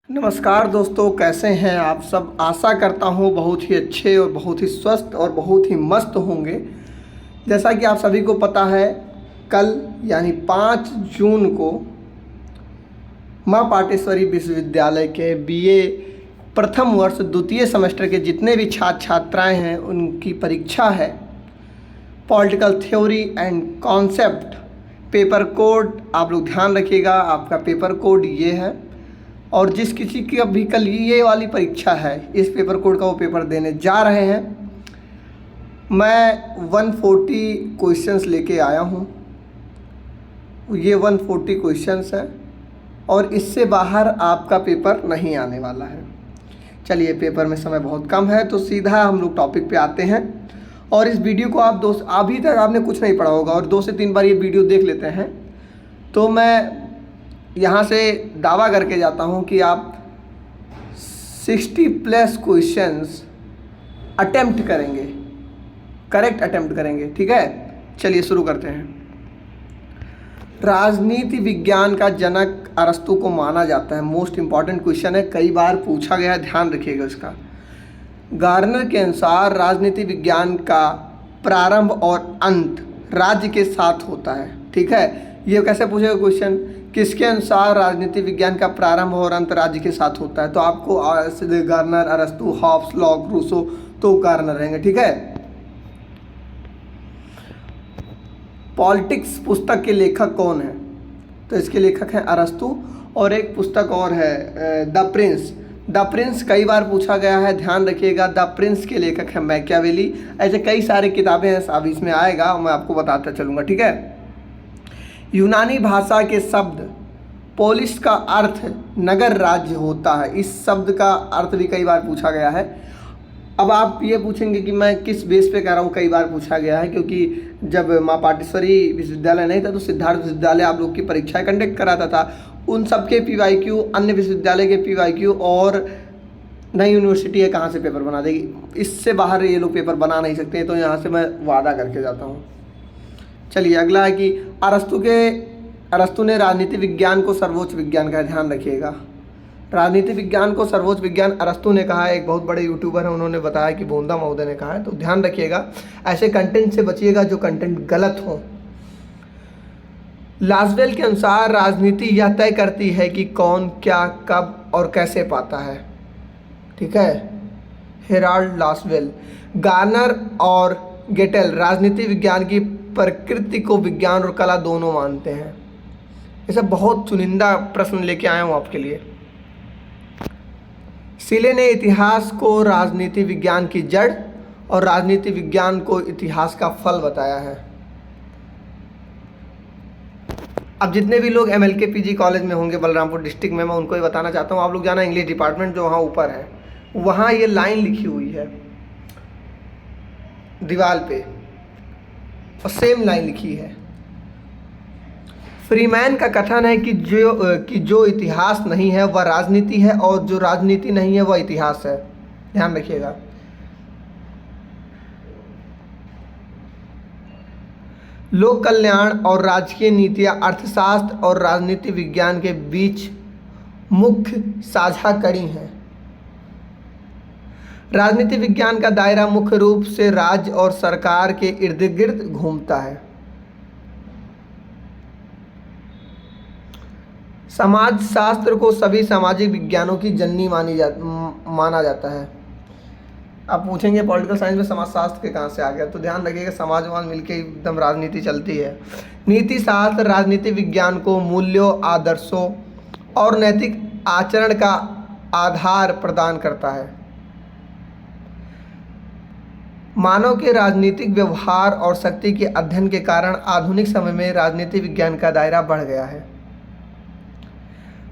नमस्कार दोस्तों, कैसे हैं आप सब। आशा करता हूँ बहुत ही अच्छे और बहुत ही स्वस्थ और बहुत ही मस्त होंगे। जैसा कि आप सभी को पता है, कल यानी 5 जून को माँ पाटेश्वरी विश्वविद्यालय के बीए प्रथम वर्ष द्वितीय सेमेस्टर के जितने भी छात्र छात्राएं हैं उनकी परीक्षा है। Political theory and concept paper code, आप लोग ध्यान रखिएगा, आपका पेपर कोड ये है। और जिस किसी की अभी कल ये वाली परीक्षा है, इस पेपर कोड का वो पेपर देने जा रहे हैं। मैं 140 क्वेश्चंस लेके आया हूँ। ये 140 क्वेश्चंस हैं और इससे बाहर आपका पेपर नहीं आने वाला है। चलिए, पेपर में समय बहुत कम है तो सीधा हम लोग टॉपिक पे आते हैं। और इस वीडियो को आप अभी तक आपने कुछ नहीं पढ़ा होगा और 2 से 3 बार ये वीडियो देख लेते हैं तो मैं यहाँ से दावा करके जाता हूँ कि आप 60+ क्वेश्चंस अटेम्प्ट करेंगे, करेक्ट अटेम्प्ट करेंगे। ठीक है, चलिए शुरू करते हैं। राजनीति विज्ञान का जनक अरस्तु को माना जाता है। मोस्ट इम्पॉर्टेंट क्वेश्चन है, कई बार पूछा गया है, ध्यान रखिएगा इसका। गार्नर के अनुसार राजनीति विज्ञान का प्रारंभ और अंत राज्य के साथ होता है। ठीक है, ये कैसे पूछेगा क्वेश्चन, किसके अनुसार राजनीति विज्ञान का प्रारंभ और अंत राज्य के साथ होता है, तो आपको गार्नर, अरस्तु, हॉब्स, लॉक, रूसो, तो गार्नर रहेंगे। ठीक है। पॉलिटिक्स पुस्तक के लेखक कौन है, तो इसके लेखक हैं अरस्तु। और एक पुस्तक और है द प्रिंस। द प्रिंस कई बार पूछा गया है, ध्यान रखिएगा। द प्रिंस के लेखक हैं मैकियावेली। ऐसे कई सारे किताबें हैं, अब इसमें आएगा, मैं आपको बताता चलूँगा। ठीक है। यूनानी भाषा के शब्द पोलिस का अर्थ नगर राज्य होता है। इस शब्द का अर्थ भी कई बार पूछा गया है। अब आप ये पूछेंगे कि मैं किस बेस पे कह रहा हूँ कई बार पूछा गया है, क्योंकि जब माँ पाटेश्वरी विश्वविद्यालय नहीं था तो सिद्धार्थ विश्वविद्यालय आप लोग की परीक्षाएं कंडक्ट कराता था। उन सब के PYQ, अन्य विश्वविद्यालय के PYQ और नई यूनिवर्सिटी है कहाँ से पेपर बना देगी, इससे बाहर ये लोग पेपर बना नहीं सकते। तो यहाँ से मैं वादा करके जाता हूँ। चलिए, अगला है कि अरस्तु ने राजनीति विज्ञान को सर्वोच्च विज्ञान का, ध्यान रखिएगा। राजनीति विज्ञान को सर्वोच्च विज्ञान अरस्तु ने कहा है। एक बहुत बड़े यूट्यूबर हैं, उन्होंने बताया कि बोंदा महोदय ने कहा है। तो ध्यान रखिएगा, ऐसे कंटेंट से बचिएगा जो कंटेंट गलत हो। लासवेल के अनुसार राजनीति यह तय करती है कि कौन क्या कब और कैसे पाता है। ठीक है, हेराल्ड लासवेल। गार्नर और गेटेल राजनीति विज्ञान की प्रकृति को विज्ञान और कला दोनों मानते हैं। ये सब बहुत चुनिंदा प्रश्न लेके आया हूँ आपके लिए। सिले ने इतिहास को राजनीति विज्ञान की जड़ और राजनीति विज्ञान को इतिहास का फल बताया है। अब जितने भी लोग MLK PG कॉलेज में होंगे बलरामपुर डिस्ट्रिक्ट में, मैं उनको ये बताना चाहता हूँ, आप लोग जाना इंग्लिश डिपार्टमेंट जो वहाँ ऊपर है, वहाँ ये लाइन लिखी हुई है दीवार पे, और सेम लाइन लिखी है। फ्रीमैन का कथन है कि जो इतिहास नहीं है वह राजनीति है और जो राजनीति नहीं है वह इतिहास है। ध्यान रखिएगा। लोक कल्याण और राजकीय नीतियां अर्थशास्त्र और राजनीति विज्ञान के बीच मुख्य साझा कड़ी हैं। राजनीति विज्ञान का दायरा मुख्य रूप से राज्य और सरकार के इर्द गिर्द घूमता है। समाज शास्त्र को सभी सामाजिक विज्ञानों की जननी माना जाता है। आप पूछेंगे पॉलिटिकल साइंस में समाज शास्त्र के कहाँ से आ गया, तो ध्यान रखिएगा, समाजवाद मिलके एकदम राजनीति चलती है। नीति शास्त्र राजनीति विज्ञान को मूल्यों, आदर्शों और नैतिक आचरण का आधार प्रदान करता है। मानव के राजनीतिक व्यवहार और शक्ति के अध्ययन के कारण आधुनिक समय में राजनीति विज्ञान का दायरा बढ़ गया है।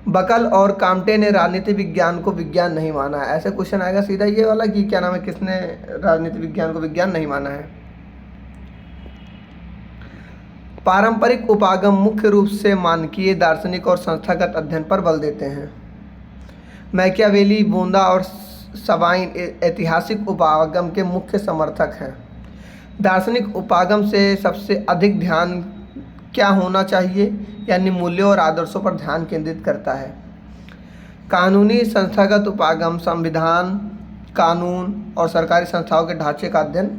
बकल और काम्टे ने राजनीति विज्ञान को विज्ञान नहीं माना है। ऐसे क्वेश्चन आएगा सीधा ये वाला कि क्या नाम है, किसने राजनीति विज्ञान को विज्ञान नहीं माना है। पारंपरिक उपागम मुख्य रूप से मानकीय, दार्शनिक और संस्थागत अध्ययन पर बल देते हैं। मैकियावेली, बोंदा और सबाइन ऐतिहासिक उपागम के मुख्य समर्थक हैं। दार्शनिक उपागम से सबसे अधिक ध्यान क्या होना चाहिए, यानी मूल्यों और आदर्शों पर ध्यान केंद्रित करता है। कानूनी संस्थागत उपागम संविधान, कानून और सरकारी संस्थाओं के ढांचे का अध्ययन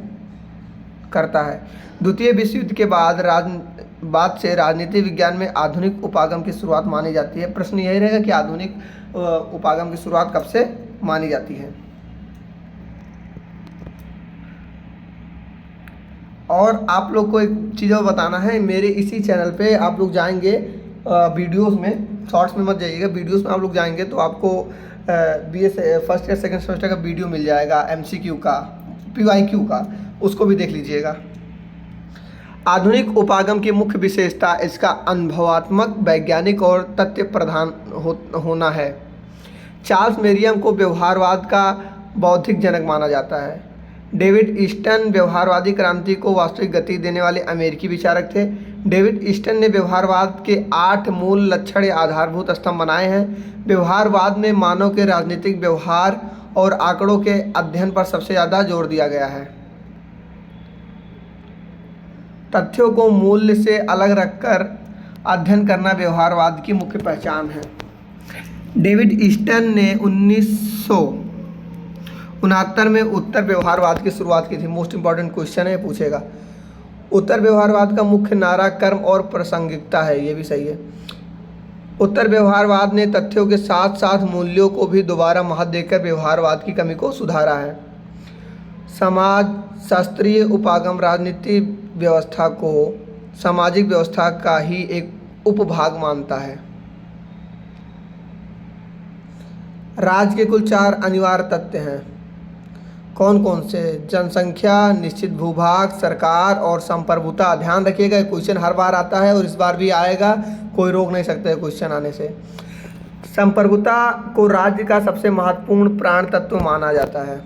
करता है। द्वितीय विश्व युद्ध के बाद से राजनीति विज्ञान में आधुनिक उपागम की शुरुआत मानी जाती है। प्रश्न यही रहेगा कि आधुनिक उपागम की शुरुआत कब से मानी जाती है। और आप लोग को एक चीज़ और बताना है, मेरे इसी चैनल पे आप लोग जाएंगे वीडियोस में, शॉर्ट्स में मत जाइएगा, वीडियोस में आप लोग जाएंगे तो आपको BA first year second semester का वीडियो मिल जाएगा, MCQ का, PYQ का, उसको भी देख लीजिएगा। आधुनिक उपागम की मुख्य विशेषता इसका अनुभवात्मक, वैज्ञानिक और तथ्य प्रधान होना है। चार्ल्स मेरियम को व्यवहारवाद का बौद्धिक जनक माना जाता है। डेविड ईस्टन व्यवहारवादी क्रांति को वास्तविक गति देने वाले अमेरिकी विचारक थे। डेविड ईस्टन ने व्यवहारवाद के 8 मूल लक्षण या आधारभूत स्तंभ बनाए हैं। व्यवहारवाद में मानव के राजनीतिक व्यवहार और आंकड़ों के अध्ययन पर सबसे ज़्यादा जोर दिया गया है। तथ्यों को मूल्य से अलग रखकर अध्ययन करना व्यवहारवाद की मुख्य पहचान है। डेविड ईस्टन ने 1969 में उत्तर व्यवहारवाद की शुरुआत की थी। मोस्ट इंपॉर्टेंट क्वेश्चन है, पूछेगा। उत्तर व्यवहारवाद का मुख्य नारा कर्म और प्रासंगिकता है, ये भी सही है। उत्तर व्यवहारवाद ने तथ्यों के साथ साथ मूल्यों को भी दोबारा महत्व देकर व्यवहारवाद की कमी को सुधारा है। समाज शास्त्रीय उपागम राजनीति व्यवस्था को सामाजिक व्यवस्था का ही एक उपभाग मानता है। राज्य के कुल 4 अनिवार्य तथ्य हैं। कौन कौन से? जनसंख्या, निश्चित भूभाग, सरकार और संप्रभुता। ध्यान रखिएगा, क्वेश्चन हर बार आता है और इस बार भी आएगा, कोई रोक नहीं सकता है क्वेश्चन आने से। संप्रभुता को राज्य का सबसे महत्वपूर्ण प्राण तत्व माना जाता है।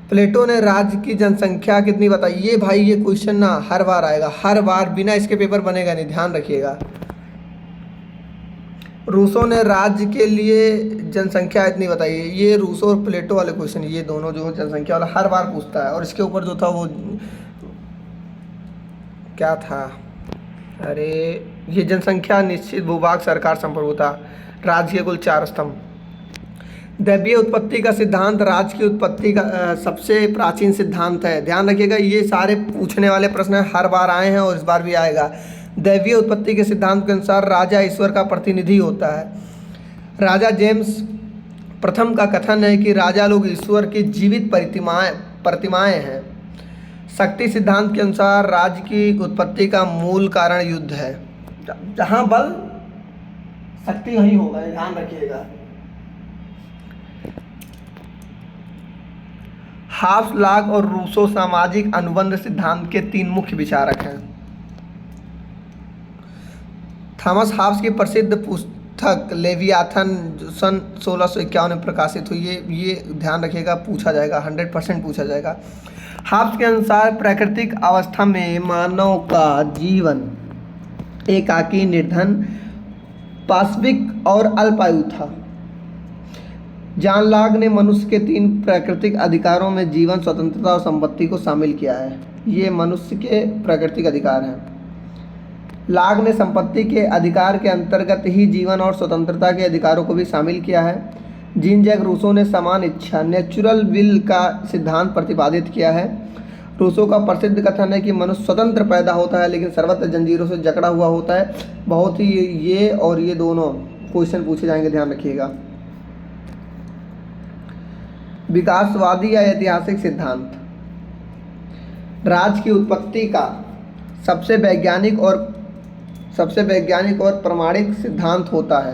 प्लेटो ने राज्य की जनसंख्या कितनी बताई? ये भाई ये क्वेश्चन ना हर बार आएगा, हर बार, बिना इसके पेपर बनेगा नहीं, ध्यान रखिएगा। रूसो ने राज्य के लिए जनसंख्या इतनी बताई है। ये रूसो और प्लेटो वाले क्वेश्चन, ये दोनों जो जनसंख्या वाला हर बार पूछता है। और इसके ऊपर जो था वो क्या था, अरे ये जनसंख्या, निश्चित भूभाग, सरकार, संप्रभुता, राज्य के कुल 4 स्तंभ। दैवीय उत्पत्ति का सिद्धांत राज्य की उत्पत्ति का सबसे प्राचीन सिद्धांत है। ध्यान रखिएगा, ये सारे पूछने वाले प्रश्न हर बार आए हैं और इस बार भी आएगा। दैवीय उत्पत्ति के सिद्धांत के अनुसार राजा ईश्वर का प्रतिनिधि होता है। राजा जेम्स प्रथम का कथन है कि राजा लोग ईश्वर की जीवित प्रतिमाएं हैं। शक्ति सिद्धांत के अनुसार राज्य की उत्पत्ति का मूल कारण युद्ध है। जहां बल शक्ति वहीं होगा, ध्यान रखिएगा। हाब्स, लॉक और रूसो सामाजिक अनुबंध सिद्धांत के 3 मुख्य विचारक हैं। थॉमस हाब्स की प्रसिद्ध पुस्तक लेवियाथन सन 1651 में प्रकाशित हुई है। ये ध्यान रखिएगा, पूछा जाएगा, 100% पूछा जाएगा। हाब्स के अनुसार प्राकृतिक अवस्था में मानव का जीवन एकाकी, निर्धन, पाशविक और अल्पायु था। जॉन लॉक ने मनुष्य के 3 प्राकृतिक अधिकारों में जीवन, स्वतंत्रता और संपत्ति को शामिल किया है। ये मनुष्य के प्राकृतिक अधिकार हैं। लॉक ने संपत्ति के अधिकार के अंतर्गत ही जीवन और स्वतंत्रता के अधिकारों को भी शामिल किया है। जीन जैक रूसो ने समान इच्छा, नेचुरल विल का सिद्धांत प्रतिपादित किया है। रूसो का प्रसिद्ध कथन है कि मनुष्य स्वतंत्र पैदा होता है लेकिन सर्वत्र जंजीरों से जकड़ा हुआ होता है। बहुत ही ये और ये दोनों क्वेश्चन पूछे जाएंगे, ध्यान रखिएगा। विकासवादी या ऐतिहासिक सिद्धांत राज्य की उत्पत्ति का सबसे वैज्ञानिक और प्रमाणिक सिद्धांत होता है।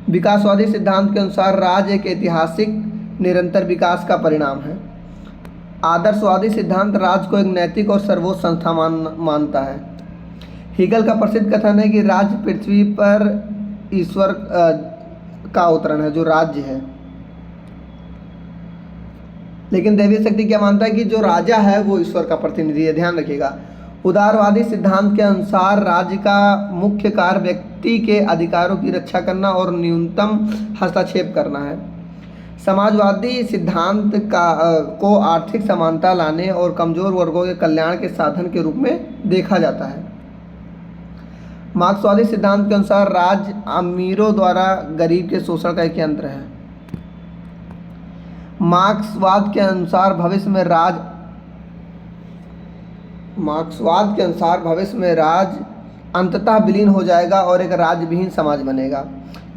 विकासवादी सिद्धांत के अनुसार राज्य एक ऐतिहासिक निरंतर विकास का परिणाम है। आदर्शवादी सिद्धांत राज्य को एक नैतिक और सर्वोच्च संस्था मानता है। हीगल का प्रसिद्ध कथन है कि राज्य पृथ्वी पर ईश्वर का अवतरण है, जो राज्य है। लेकिन दैवीय शक्ति क्या मानता है कि जो राजा है वो ईश्वर का प्रतिनिधि है, ध्यान रखिएगा। उदारवादी सिद्धांत के अनुसार राज्य का मुख्य कार्य व्यक्ति के अधिकारों की रक्षा करना और न्यूनतम हस्तक्षेप करना है। समाजवादी सिद्धांत को आर्थिक समानता लाने और कमजोर वर्गों के कल्याण के साधन के रूप में देखा जाता है। मार्क्सवादी सिद्धांत के अनुसार राज्य अमीरों द्वारा गरीब के शोषण का एक यंत्र है। मार्क्सवाद के अनुसार भविष्य में राज्य अंततः विलीन हो जाएगा और एक राज्यविहीन समाज बनेगा।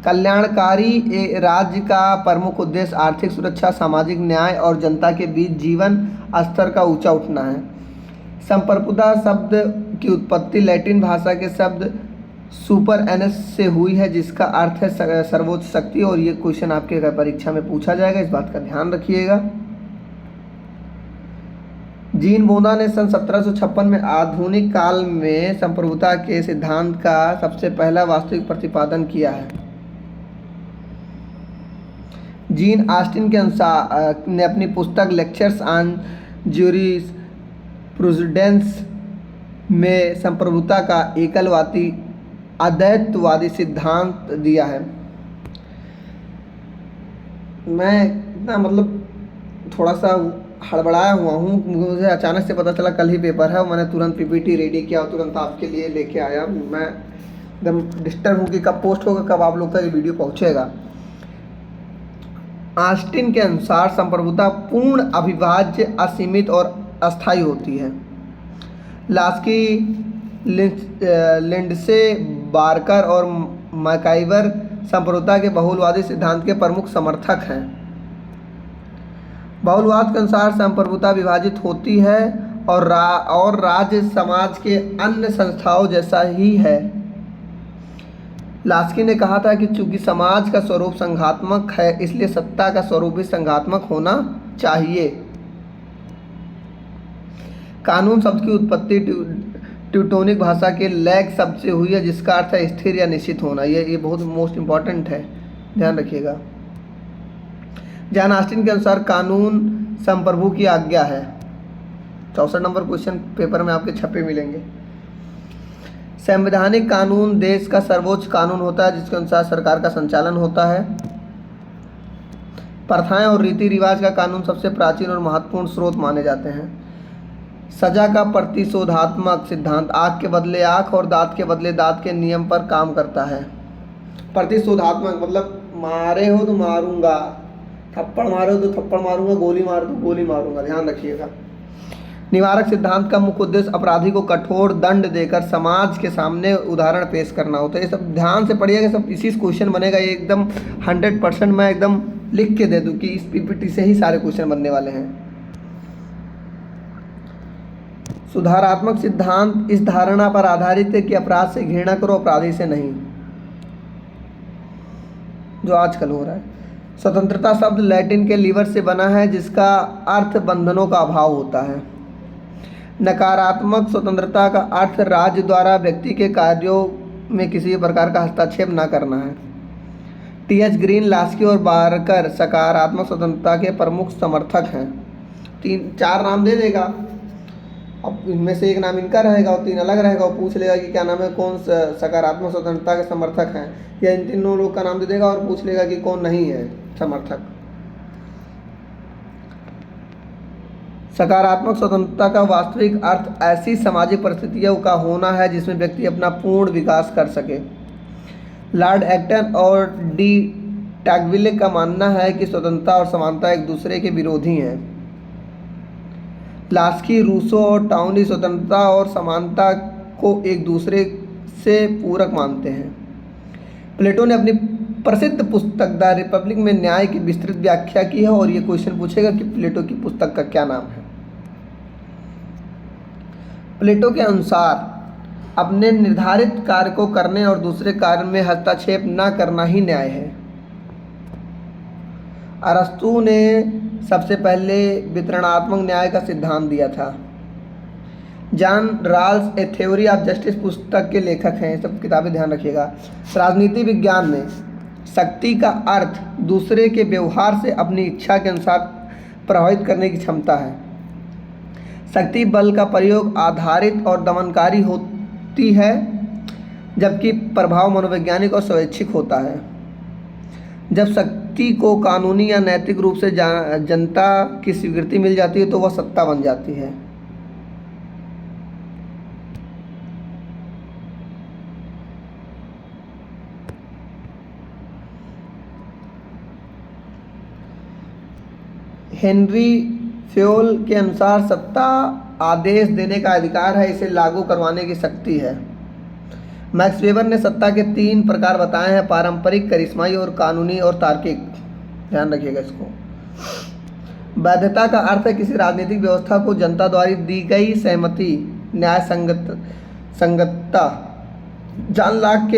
कल्याणकारी राज्य का प्रमुख उद्देश्य आर्थिक सुरक्षा, सामाजिक न्याय और जनता के बीच जीवन स्तर का ऊंचा उठना है। संप्रभुता शब्द की उत्पत्ति लैटिन भाषा के शब्द सुपर एनस से हुई है, जिसका अर्थ है सर्वोच्च शक्ति। और ये क्वेश्चन आपके परीक्षा में पूछा जाएगा, इस बात का ध्यान रखिएगा। जीन बोना ने सन 1756 में आधुनिक काल में संप्रभुता के सिद्धांत का सबसे पहला वास्तविक प्रतिपादन किया है। जीन ऑस्टिन के अनुसार ने अपनी पुस्तक लेक्चर्स ऑन ज्यूरिस्प्रूडेंस में संप्रभुता का एकलवादी अद्वैतवादी सिद्धांत दिया है। मैं थोड़ा सा हड़बड़ाया हुआ हूँ, मुझे अचानक से पता चला कल ही पेपर है और मैंने तुरंत पीपीटी रेडी किया और तुरंत आपके लिए लेके आया। मैं एकदम डिस्टर्ब हूँ कि कब पोस्ट होगा, कब आप लोग तक ये वीडियो पहुँचेगा। ऑस्टिन के अनुसार संप्रभुता पूर्ण, अविभाज्य, असीमित और अस्थायी होती है। लास्की, लिंडसे, बार्कर और मैकाइवर संप्रभुता के बहुलवादी सिद्धांत के प्रमुख समर्थक हैं। बहुलवाद के अनुसार संप्रभुता विभाजित होती है और राज्य समाज के अन्य संस्थाओं जैसा ही है। लास्की ने कहा था कि चूंकि समाज का स्वरूप संघात्मक है, इसलिए सत्ता का स्वरूप भी संघात्मक होना चाहिए। कानून शब्द की उत्पत्ति ट्यूटोनिक भाषा के लैग शब्द से हुई है, जिसका अर्थ है स्थिर या निश्चित होना। ये बहुत मोस्ट इंपॉर्टेंट है, ध्यान रखिएगा। जॉन ऑस्टिन के अनुसार कानून संप्रभु की आज्ञा है। 64 नंबर क्वेश्चन पेपर में आपके छपे मिलेंगे। संवैधानिक कानून देश का सर्वोच्च कानून होता है, जिसके अनुसार सरकार का संचालन होता है। प्रथाएं और रीति रिवाज का कानून सबसे प्राचीन और महत्वपूर्ण स्रोत माने जाते हैं। सजा का प्रतिशोधात्मक सिद्धांत आँख के बदले आँख और दांत के बदले दांत के नियम पर काम करता है। प्रतिशोधात्मक मतलब मारे हो तो मारूंगा, थप्पड़ मारे हो तो थप्पड़ मारूंगा, गोली मार तो गोली मारूंगा, ध्यान रखिएगा। निवारक सिद्धांत का मुख्य उद्देश्य अपराधी को कठोर दंड देकर समाज के सामने उदाहरण पेश करना होता है। ये सब ध्यान से पढ़िएगा, सब इसी से क्वेश्चन बनेगा। ये एकदम 100% मैं एकदम लिख के दे दूँ कि इस पीपीटी से ही सारे क्वेश्चन बनने वाले हैं। सुधारात्मक सिद्धांत इस धारणा पर आधारित है कि अपराध से घृणा करो, अपराधी से नहीं, जो आजकल हो रहा है। स्वतंत्रता शब्द लैटिन के लीवर से बना है, जिसका अर्थ बंधनों का अभाव होता है। नकारात्मक स्वतंत्रता का अर्थ राज्य द्वारा व्यक्ति के कार्यों में किसी प्रकार का हस्तक्षेप न करना है। टी.एच. ग्रीन, लास्की और बार्कर सकारात्मक स्वतंत्रता के प्रमुख समर्थक हैं। 3-4 नाम दे देगा, अब इनमें से एक नाम इनका रहेगा और 3 अलग रहेगा, और पूछ लेगा कि क्या नाम है, कौन सकारात्मक स्वतंत्रता के समर्थक हैं, या इन तीनों लोग का नाम दे देगा और पूछ लेगा कि कौन नहीं है समर्थक। सकारात्मक स्वतंत्रता का वास्तविक अर्थ ऐसी सामाजिक परिस्थितियों का होना है जिसमें व्यक्ति अपना पूर्ण विकास कर सके। लॉर्ड एक्टन और डी टैगविले का मानना है कि स्वतंत्रता और समानता एक दूसरे के विरोधी हैं। लास्की, रूसो और टाउनी स्वतंत्रता और समानता को एक दूसरे से पूरक मानते हैं। प्लेटो ने अपनी प्रसिद्ध पुस्तक द रिपब्लिक में न्याय की विस्तृत व्याख्या की है, और ये क्वेश्चन पूछेगा कि प्लेटो की पुस्तक का क्या नाम है। प्लेटो के अनुसार अपने निर्धारित कार्य को करने और दूसरे कार्य में हस्तक्षेप न करना ही न्याय है। अरस्तु ने सबसे पहले वितरणात्मक न्याय का सिद्धांत दिया था। John Rawls a theory of justice पुस्तक के लेखक हैं, सब किताबें ध्यान रखिएगा। राजनीति विज्ञान में शक्ति का अर्थ दूसरे के व्यवहार से अपनी इच्छा के अनुसार प्रभावित करने की क्षमता है। शक्ति बल का प्रयोग आधारित और दमनकारी होती है, जबकि प्रभाव मनोवैज्ञानिक और स्वैच्छिक होता है। जब शक्ति को कानूनी या नैतिक रूप से जनता की स्वीकृति मिल जाती है तो वह सत्ता बन जाती है। हेनरी फ्योल के अनुसार सत्ता आदेश देने का अधिकार है, इसे लागू करवाने की शक्ति है। मैक्स वेबर ने सत्ता के 3 प्रकार बताए हैं, पारंपरिक, करिश्माई और कानूनी और तार्किक। ध्यान रखिएगा इसको। वैधता का अर्थ है किसी राजनीतिक व्यवस्था को जनता द्वारा दी गई सहमति, न्याय संगतता। जॉन लॉक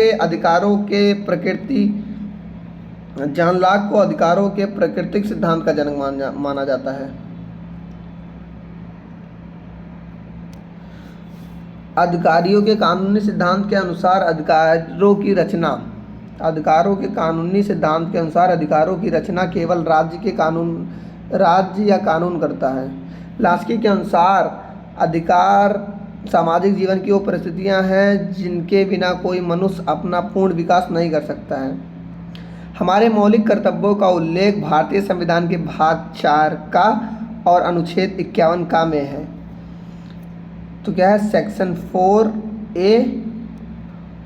को अधिकारों के प्राकृतिक सिद्धांत का जनक माना जाता है। अधिकारियों के कानूनी सिद्धांत के अनुसार अधिकारों की रचना केवल राज्य या कानून करता है। लास्की के अनुसार अधिकार सामाजिक जीवन की वो परिस्थितियां हैं जिनके बिना कोई मनुष्य अपना पूर्ण विकास नहीं कर सकता है। हमारे मौलिक कर्तव्यों का उल्लेख भारतीय संविधान के भाग 4 का और अनुच्छेद 51 का में है। तो क्या है, सेक्शन 4A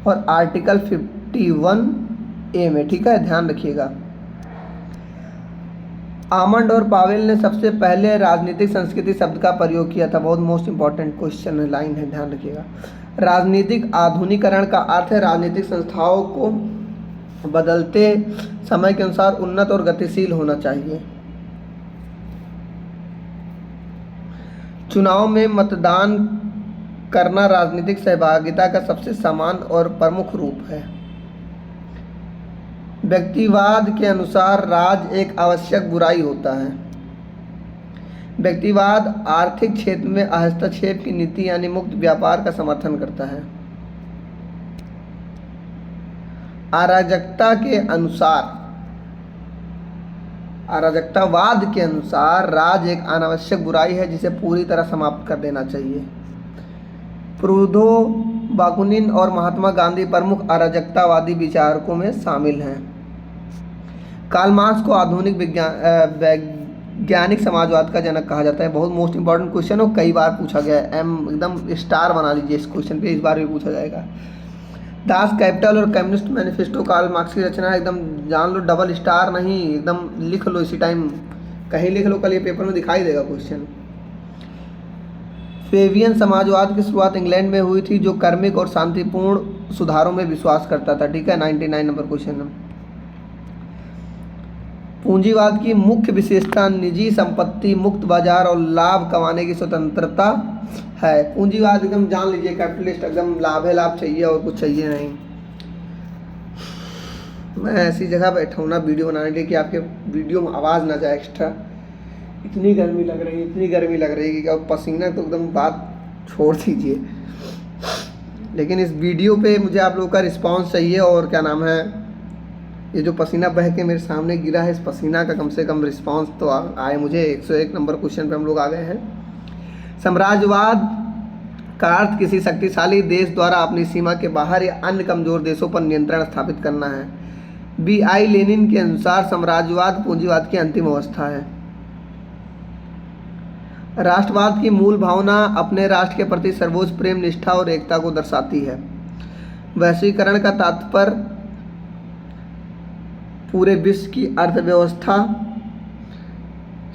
और आर्टिकल 51A में, ठीक है, ध्यान रखिएगा। आमंड और पावेल ने सबसे पहले राजनीतिक संस्कृति शब्द का प्रयोग किया था। बहुत मोस्ट इंपॉर्टेंट क्वेश्चन है, लाइन है, ध्यान रखिएगा। राजनीतिक आधुनिकीकरण का अर्थ है राजनीतिक संस्थाओं को बदलते समय के अनुसार उन्नत और गतिशील होना चाहिए। चुनाव में मतदान करना राजनीतिक सहभागिता का सबसे समान और प्रमुख रूप है। व्यक्तिवाद के अनुसार राज एक आवश्यक बुराई होता है। व्यक्तिवाद आर्थिक क्षेत्र में हस्तक्षेप की नीति यानी मुक्त व्यापार का समर्थन करता है। अराजकतावाद के अनुसार राज एक अनावश्यक बुराई है जिसे पूरी तरह समाप्त कर देना चाहिए। प्रूदो, बाकुनिन और महात्मा गांधी प्रमुख अराजकतावादी विचारकों में शामिल हैं। कार्ल मार्क्स को आधुनिक वैज्ञानिक समाजवाद का जनक कहा जाता है। बहुत मोस्ट इंपॉर्टेंट क्वेश्चन और कई बार पूछा गया है, एकदम स्टार बना लीजिए इस क्वेश्चन पे, इस बार भी पूछा जाएगा। दास कैपिटल और कम्युनिस्ट मैनिफेस्टो कार्ल मार्क्स की रचना है, एकदम जान लो, डबल स्टार नहीं, एकदम लिख लो इसी टाइम, कहीं लिख लो, कल ये पेपर में दिखाई देगा क्वेश्चन। फेबियन समाजवाद की शुरुआत इंग्लैंड में हुई थी जो कर्मिक और शांतिपूर्ण सुधारों में विश्वास करता था, ठीक है, 99 नंबर क्वेश्चन है। पूंजीवाद की मुख्य विशेषता निजी संपत्ति, मुक्त बाजार और लाभ कमाने की स्वतंत्रता है। पूंजीवाद एकदम जान लीजिए, कैपिटलिस्ट, एकदम लाभ है, लाभ चाहिए और कुछ चाहिए नहीं। मैं ऐसी जगह बैठा हूँ ना वीडियो बनाने के लिए कि आपके वीडियो में आवाज़ ना जाए एक्स्ट्रा। इतनी गर्मी लग रही है कि पसीना तो एकदम बात छोड़ दीजिए। लेकिन इस वीडियो पे मुझे आप लोगों का रिस्पांस चाहिए और क्या नाम है, ये जो पसीना बह के मेरे सामने गिरा है, इस पसीना का कम से कम रिस्पांस तो आए मुझे। 101 नंबर क्वेश्चन पे हम लोग आ गए हैं। साम्राज्यवाद का अर्थ किसी शक्तिशाली देश द्वारा अपनी सीमा के बाहर या अन्य कमजोर देशों पर नियंत्रण स्थापित करना है। B.I. लेनिन के अनुसार साम्राज्यवाद पूंजीवाद की अंतिम अवस्था है। राष्ट्रवाद की मूल भावना अपने राष्ट्र के प्रति सर्वोच्च प्रेम, निष्ठा और एकता को दर्शाती है। वैश्वीकरण का तात्पर्य पूरे विश्व की अर्थव्यवस्था,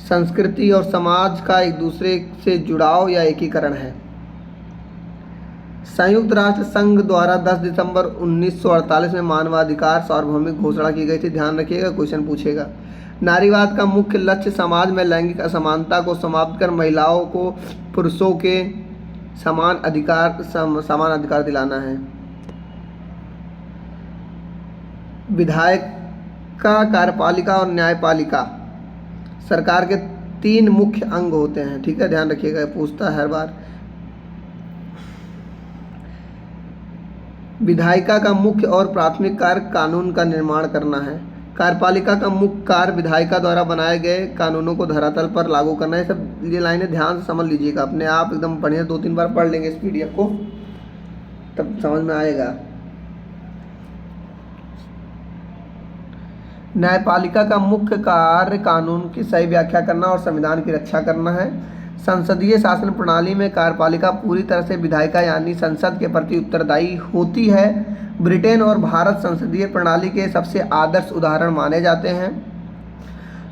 संस्कृति और समाज का एक दूसरे से जुड़ाव या एकीकरण है। संयुक्त राष्ट्र संघ द्वारा 10 दिसंबर 1948 में मानवाधिकार सार्वभौमिक घोषणा की गई थी। ध्यान रखिएगा, क्वेश्चन पूछेगा। नारीवाद का मुख्य लक्ष्य समाज में लैंगिक असमानता को समाप्त कर महिलाओं को पुरुषों के समान अधिकार दिलाना है। विधायिका, कार्यपालिका और न्यायपालिका सरकार के 3 मुख्य अंग होते हैं, ठीक है, ध्यान रखिएगा, पूछता है हर बार। विधायिका का मुख्य और प्राथमिक कार्य कानून का निर्माण करना है। कार्यपालिका का मुख्य कार्य विधायिका द्वारा बनाए गए कानूनों को धरातल पर लागू करना है। सब ये लाइनें ध्यान से समझ लीजिएगा, अपने आप एकदम बढ़िया 2-3 बार पढ़ लेंगे इस PDF को, तब समझ में आएगा। न्यायपालिका का मुख्य कार्य कानून की सही व्याख्या करना और संविधान की रक्षा करना है। संसदीय शासन प्रणाली में कार्यपालिका पूरी तरह से विधायिका यानी संसद के प्रति उत्तरदायी होती है। ब्रिटेन और भारत संसदीय प्रणाली के सबसे आदर्श उदाहरण माने जाते हैं।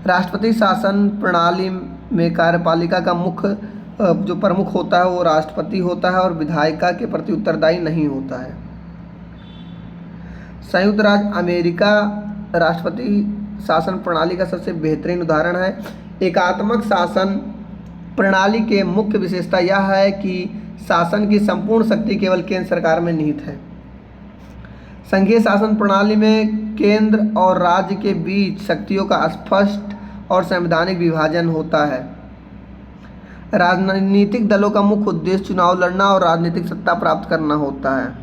राष्ट्रपति शासन प्रणाली में कार्यपालिका का मुख्य जो प्रमुख होता है वो राष्ट्रपति होता है और विधायिका के प्रति उत्तरदायी नहीं होता है। संयुक्त राज्य अमेरिका राष्ट्रपति शासन प्रणाली का सबसे बेहतरीन उदाहरण है। एकात्मक शासन प्रणाली के मुख्य विशेषता यह है कि शासन की संपूर्ण शक्ति केवल केंद्र सरकार में निहित है। संघीय शासन प्रणाली में केंद्र और राज्य के बीच शक्तियों का स्पष्ट और संवैधानिक विभाजन होता है। राजनीतिक दलों का मुख्य उद्देश्य चुनाव लड़ना और राजनीतिक सत्ता प्राप्त करना होता है।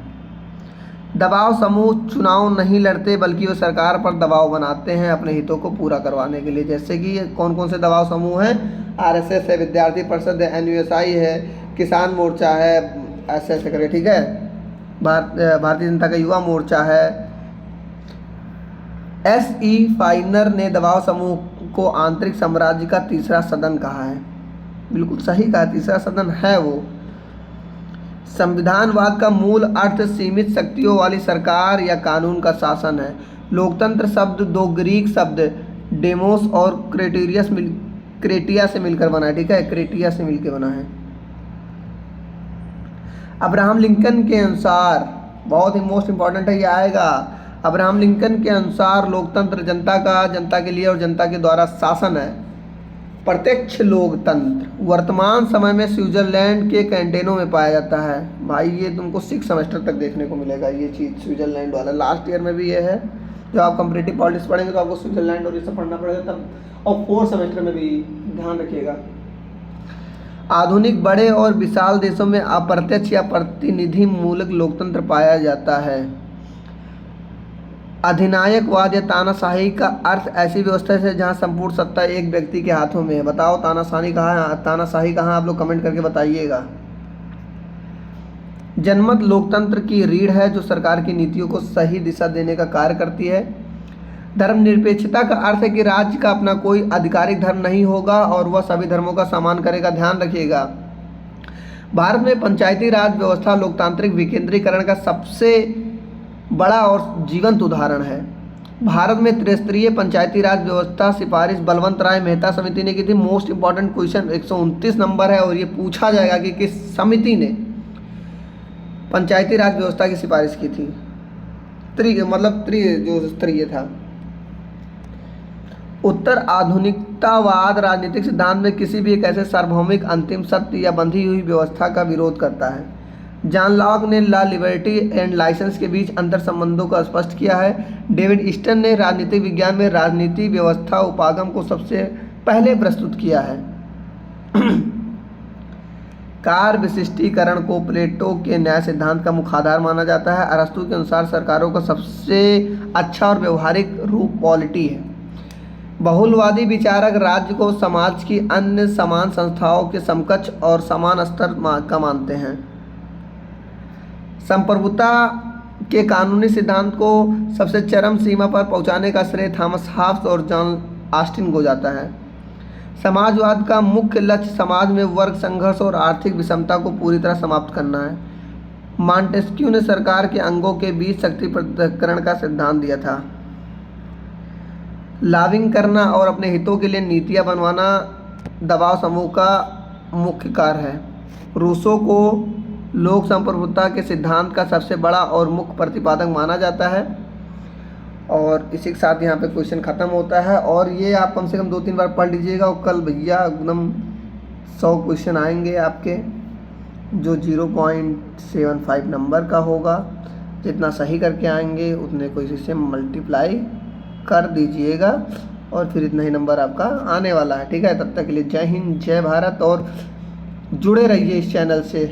दबाव समूह चुनाव नहीं लड़ते बल्कि वो सरकार पर दबाव बनाते हैं अपने हितों को पूरा करवाने के लिए। जैसे कि कौन कौन से दबाव समूह हैं? आरएसएस है, विद्यार्थी परिषद है, एनयूएसआई है, किसान मोर्चा है, ऐसे ऐसे करके, ठीक है। भारतीय जनता का युवा मोर्चा है। एस.ई. फाइनर ने दबाव समूह को आंतरिक साम्राज्य का तीसरा सदन कहा है। बिल्कुल सही कहा, तीसरा सदन है वो। संविधानवाद का मूल अर्थ सीमित शक्तियों वाली सरकार या कानून का शासन है। लोकतंत्र शब्द दो ग्रीक शब्द डेमोस और क्रेटिया से मिलकर बना है, ठीक है, क्रेटिया से मिलकर बना है। अब्राहम लिंकन के अनुसार, बहुत ही मोस्ट इंपॉर्टेंट है, ये आएगा। अब्राहम लिंकन के अनुसार लोकतंत्र जनता का, जनता के लिए और जनता के द्वारा शासन है। प्रत्यक्ष लोकतंत्र वर्तमान समय में स्विट्जरलैंड के कैंटेनों में पाया जाता है। भाई ये तुमको 6 सेमेस्टर तक देखने को मिलेगा ये चीज़, स्विट्जरलैंड वाला। लास्ट ईयर में भी ये है, जब आप कंपैरेटिव पॉलिटिक्स पढ़ेंगे तो आपको स्विट्जरलैंड और ये सब पढ़ना पड़ेगा तब, और 4th सेमेस्टर में भी ध्यान रखिएगा। आधुनिक बड़े और विशाल देशों में अप्रत्यक्ष या प्रतिनिधि मूलक लोकतंत्र पाया जाता है। अधिनायकवाद या तानाशाही का अर्थ ऐसी व्यवस्था है जहां संपूर्ण सत्ता एक व्यक्ति के हाथों में है। बताओ तानाशाही कहाँ आप लोग कमेंट करके बताइएगा। जनमत लोकतंत्र की रीढ़ है जो सरकार की नीतियों को सही दिशा देने का कार्य करती है। धर्मनिरपेक्षता का अर्थ है कि राज्य का अपना कोई आधिकारिक धर्म नहीं होगा और वह सभी धर्मों का सम्मान करेगा। ध्यान रखिएगा, भारत में पंचायती राज व्यवस्था लोकतांत्रिक विकेंद्रीकरण का सबसे बड़ा और जीवंत उदाहरण है। भारत में त्रिस्तरीय पंचायती राज व्यवस्था सिफारिश बलवंत राय मेहता समिति ने की थी। मोस्ट इंपॉर्टेंट क्वेश्चन 129 नंबर है और ये पूछा जाएगा कि किस समिति ने पंचायती राज व्यवस्था की सिफारिश की थी। जो स्तरीय था। उत्तर आधुनिकतावाद राजनीतिक सिद्धांत में किसी भी एक ऐसे सार्वभौमिक अंतिम सत्य या बंधी हुई व्यवस्था का विरोध करता है। जॉन लॉक ने ला लिबर्टी एंड लाइसेंस के बीच अंतर संबंधों को स्पष्ट किया है। डेविड ईस्टन ने राजनीतिक विज्ञान में राजनीति व्यवस्था उपागम को सबसे पहले प्रस्तुत किया है। कार्य विशिष्टीकरण को प्लेटो के न्याय सिद्धांत का मुख्य आधार माना जाता है। अरस्तु के अनुसार सरकारों का सबसे अच्छा और व्यवहारिक रूप पॉलिटी है। बहुलवादी विचारक राज्य को समाज की अन्य समान संस्थाओं के समकक्ष और समान स्तर का मानते हैं। संप्रभुता के कानूनी सिद्धांत को सबसे चरम सीमा पर पहुंचाने का श्रेय थॉमस हॉब्स और जॉन ऑस्टिन को जाता है। समाजवाद का मुख्य लक्ष्य समाज में वर्ग संघर्ष और आर्थिक विषमता को पूरी तरह समाप्त करना है। मॉन्टेस्क्यू ने सरकार के अंगों के बीच शक्ति पृथक्करण का सिद्धांत दिया था। लॉबिंग करना और अपने हितों के लिए नीतियां बनवाना दबाव समूह का मुख्य कार्य है। रूसो को लोक संप्रभुता के सिद्धांत का सबसे बड़ा और मुख्य प्रतिपादक माना जाता है। और इसी के साथ यहाँ पे क्वेश्चन ख़त्म होता है और ये आप कम से कम 2-3 बार पढ़ लीजिएगा। और कल भैया एकदम 100 क्वेश्चन आएंगे आपके, जो 0.75 नंबर का होगा। जितना सही करके आएंगे उतने को इसी से मल्टीप्लाई कर दीजिएगा और फिर इतना ही नंबर आपका आने वाला है, ठीक है। तब तक के लिए जय हिंद, जय भारत और जुड़े रहिए इस चैनल से।